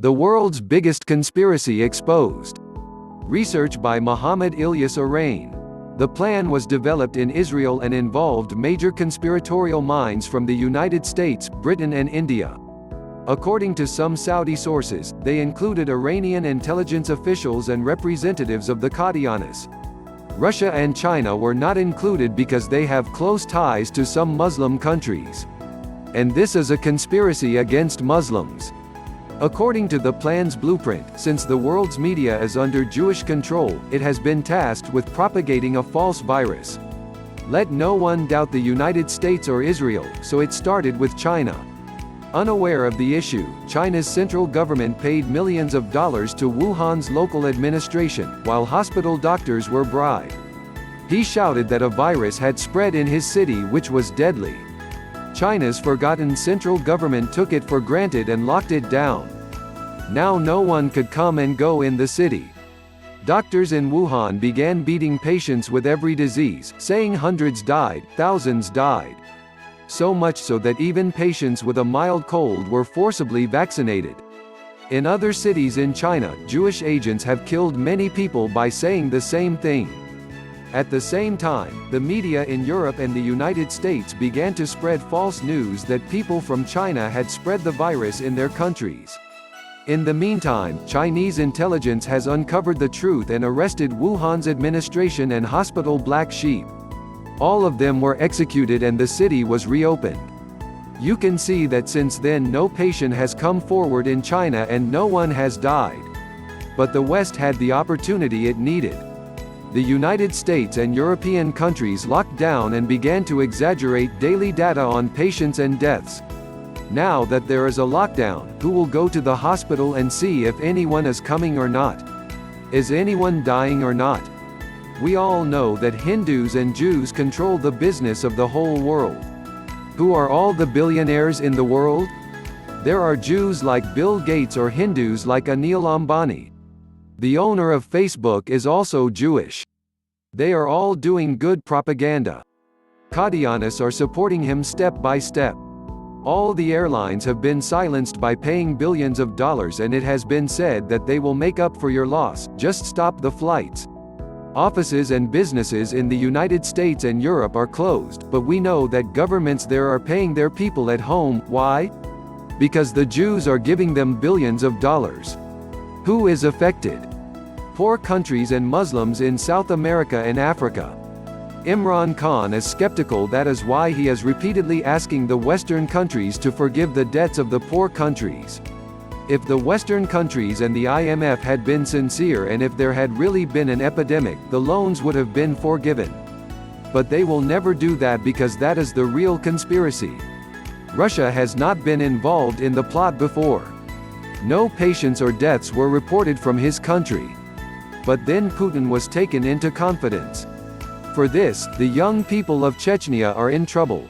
The world's biggest conspiracy exposed. Research by Mohammad Ilyas Arain. The plan was developed in Israel and involved major conspiratorial minds from the United States, Britain and India. According to some Saudi sources, they included Iranian intelligence officials and representatives of the Qadianis. Russia and China were not included because they have close ties to some Muslim countries. And this is a conspiracy against Muslims. According to the plan's blueprint, since the world's media is under Jewish control, it has been tasked with propagating a false virus. Let no one doubt the United States or Israel, so it started with China. Unaware of the issue, China's central government paid millions of dollars to Wuhan's local administration, while hospital doctors were bribed. He shouted that a virus had spread in his city which was deadly. China's forgotten central government took it for granted and locked it down. Now no one could come and go in the city. Doctors in Wuhan began beating patients with every disease, saying hundreds died, thousands died. So much so that even patients with a mild cold were forcibly vaccinated. In other cities in China, Jewish agents have killed many people by saying the same thing. At the same time, the media in Europe and the United States began to spread false news that people from China had spread the virus in their countries. In the meantime, Chinese intelligence has uncovered the truth and arrested Wuhan's administration and hospital black sheep. All of them were executed and the city was reopened. You can see that since then no patient has come forward in China and no one has died. But the West had the opportunity it needed. The United States and European countries locked down and began to exaggerate daily data on patients and deaths. Now that there is a lockdown, who will go to the hospital and see if anyone is coming or not? Is anyone dying or not? We all know that Hindus and Jews control the business of the whole world. Who are all the billionaires in the world? There are Jews like Bill Gates or Hindus like Anil Ambani. The owner of Facebook is also Jewish. They are all doing good propaganda. Qadianis are supporting him step by step. All the airlines have been silenced by paying billions of dollars and it has been said that they will make up for your loss, just stop the flights. Offices and businesses in the United States and Europe are closed, but we know that governments there are paying their people at home. Why? Because the Jews are giving them billions of dollars. Who is affected? Poor countries and Muslims in South America and Africa. Imran Khan is skeptical. That is why he is repeatedly asking the Western countries to forgive the debts of the poor countries. If the Western countries and the IMF had been sincere and if there had really been an epidemic, the loans would have been forgiven. But they will never do that because that is the real conspiracy. Russia has not been involved in the plot before. No patients or deaths were reported from his country. But then Putin was taken into confidence. For this, the young people of Chechnya are in trouble.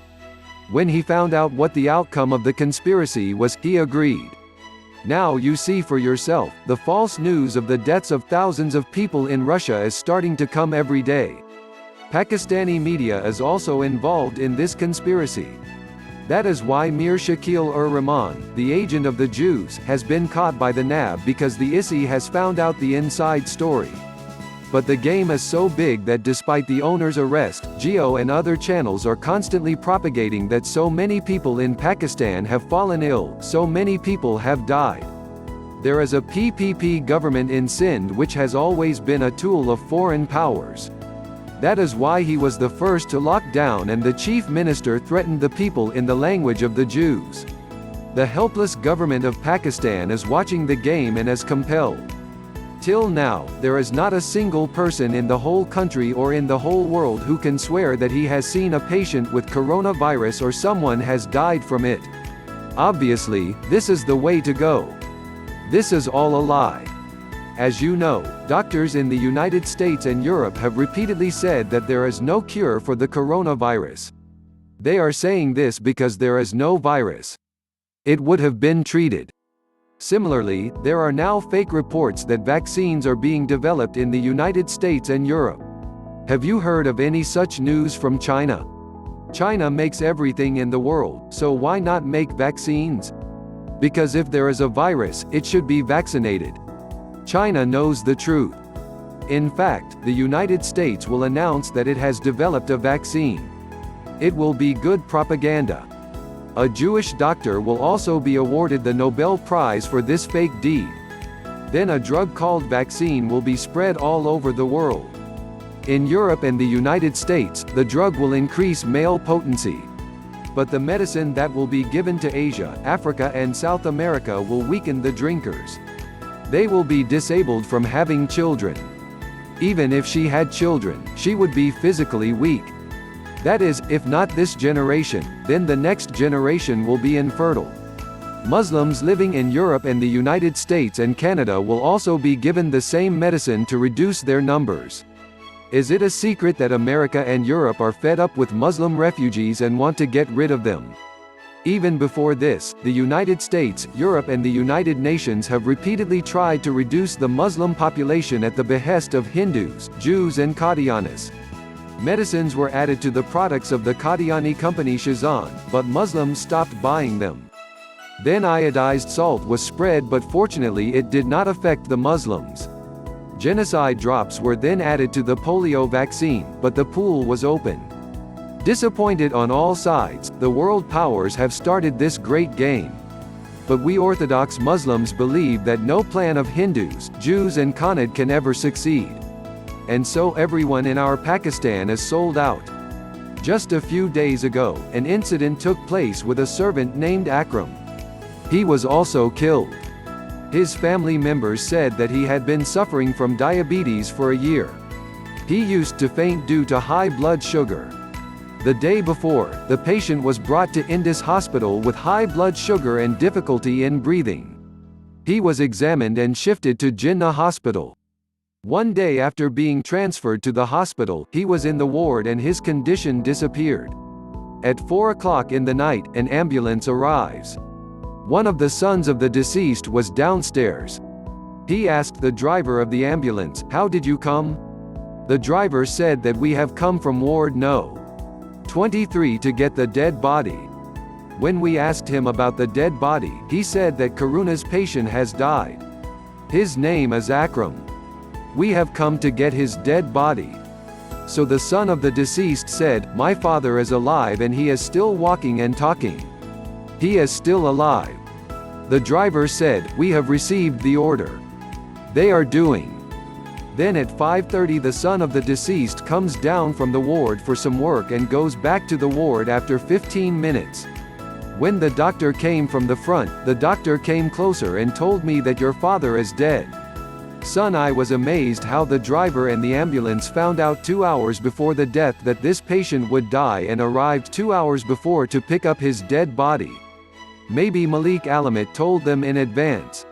When he found out what the outcome of the conspiracy was, he agreed. Now you see for yourself, the false news of the deaths of thousands of people in Russia is starting to come every day. Pakistani media is also involved in this conspiracy. That is why Mir Shakil-ur-Rahman, the agent of the Jews, has been caught by the NAB because the ISI has found out the inside story. But the game is so big that despite the owner's arrest, Geo and other channels are constantly propagating that so many people in Pakistan have fallen ill, so many people have died. There is a PPP government in Sindh which has always been a tool of foreign powers. That is why he was the first to lock down and the chief minister threatened the people in the language of the Jews. The helpless government of Pakistan is watching the game and is compelled. Till now, there is not a single person in the whole country or in the whole world who can swear that he has seen a patient with coronavirus or someone has died from it. Obviously, this is the way to go. This is all a lie. As you know, doctors in the United States and Europe have repeatedly said that there is no cure for the coronavirus. They are saying this because there is no virus. It would have been treated. Similarly, there are now fake reports that vaccines are being developed in the United States and Europe. Have you heard of any such news from China? China makes everything in the world, so why not make vaccines? Because if there is a virus, it should be vaccinated. China knows the truth. In fact, the United States will announce that it has developed a vaccine. It will be good propaganda. A Jewish doctor will also be awarded the Nobel Prize for this fake deed. Then a drug called vaccine will be spread all over the world. In Europe and the United States, the drug will increase male potency. But the medicine that will be given to Asia, Africa and South America will weaken the drinkers. They will be disabled from having children. Even if she had children, she would be physically weak. That is, if not this generation, then the next generation will be infertile. Muslims living in Europe and the United States and Canada will also be given the same medicine to reduce their numbers. Is it a secret that America and Europe are fed up with Muslim refugees and want to get rid of them? Even before this, the United States, Europe and the United Nations have repeatedly tried to reduce the Muslim population at the behest of Hindus, Jews and Qadianis. Medicines were added to the products of the Qadiani company Shazan, but Muslims stopped buying them. Then iodized salt was spread, but fortunately it did not affect the Muslims. Genocide drops were then added to the polio vaccine, but the pool was open. Disappointed on all sides, the world powers have started this great game. But we Orthodox Muslims believe that no plan of Hindus, Jews and Qanad can ever succeed. And so everyone in our Pakistan is sold out. Just a few days ago, an incident took place with a servant named Akram. He was also killed. His family members said that he had been suffering from diabetes for a year. He used to faint due to high blood sugar. The day before, the patient was brought to Indus Hospital with high blood sugar and difficulty in breathing. He was examined and shifted to Jinnah Hospital. One day after being transferred to the hospital, he was in the ward and his condition disappeared. At 4 o'clock in the night, an ambulance arrives. One of the sons of the deceased was downstairs. He asked the driver of the ambulance, "How did you come?" The driver said that we have come from Ward No. 23 to get the dead body. When we asked him about the dead body, he said that Karuna's patient has died. His name is Akram. We have come to get his dead body. So the son of the deceased said, "My father is alive and he is still walking and talking. He is still alive." The driver said, "We have received the order. They are doing." Then at 5:30 the son of the deceased comes down from the ward for some work and goes back to the ward after 15 minutes. When the doctor came from the front, the doctor came closer and told me that your father is dead. Son, I was amazed how the driver and the ambulance found out 2 hours before the death that this patient would die and arrived 2 hours before to pick up his dead body. Maybe Malik Alamat told them in advance.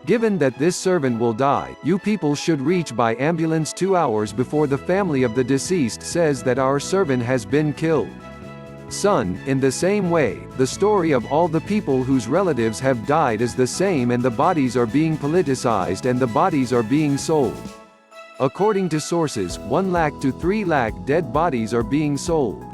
Given that this servant will die, you people should reach by ambulance 2 hours before the family of the deceased says that our servant has been killed. Son, in the same way, the story of all the people whose relatives have died is the same, and the bodies are being politicized and the bodies are being sold. According to sources, 1 lakh to 3 lakh dead bodies are being sold.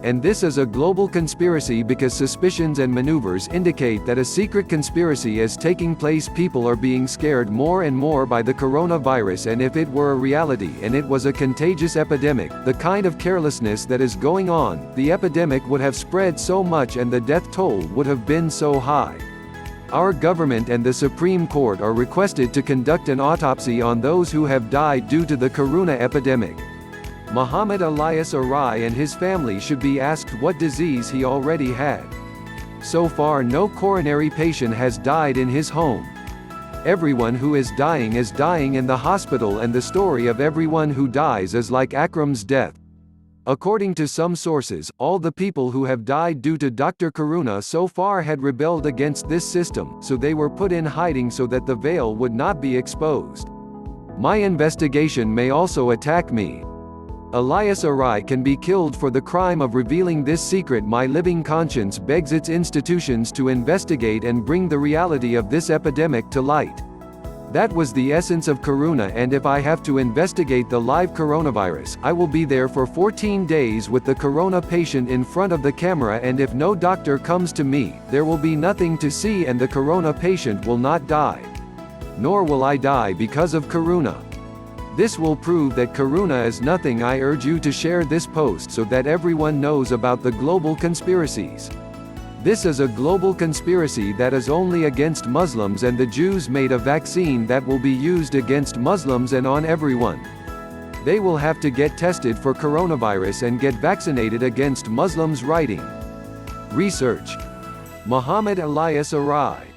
And this is a global conspiracy because suspicions and maneuvers indicate that a secret conspiracy is taking place. People are being scared more and more by the coronavirus, and if it were a reality and it was a contagious epidemic, the kind of carelessness that is going on, the epidemic would have spread so much and the death toll would have been so high. Our government and the Supreme Court are requested to conduct an autopsy on those who have died due to the corona epidemic. Mohammad Ilyas Arain and his family should be asked what disease he already had. So far no coronary patient has died in his home. Everyone who is dying in the hospital, and the story of everyone who dies is like Akram's death. According to some sources, all the people who have died due to Dr. Karuna so far had rebelled against this system, so they were put in hiding so that the veil would not be exposed. My investigation may also attack me. Ilyas Arain can be killed for the crime of revealing this secret. My living conscience begs its institutions to investigate and bring the reality of this epidemic to light. That was the essence of Corona, and if I have to investigate the live coronavirus, I will be there for 14 days with the corona patient in front of the camera, and if no doctor comes to me, there will be nothing to see and the corona patient will not die. Nor will I die because of corona. This will prove that corona is nothing. I urge you to share this post so that everyone knows about the global conspiracies. This is a global conspiracy that is only against Muslims, and the Jews made a vaccine that will be used against Muslims and on everyone. They will have to get tested for coronavirus and get vaccinated against Muslims. Writing. Research. Mohammad Ilyas Arain.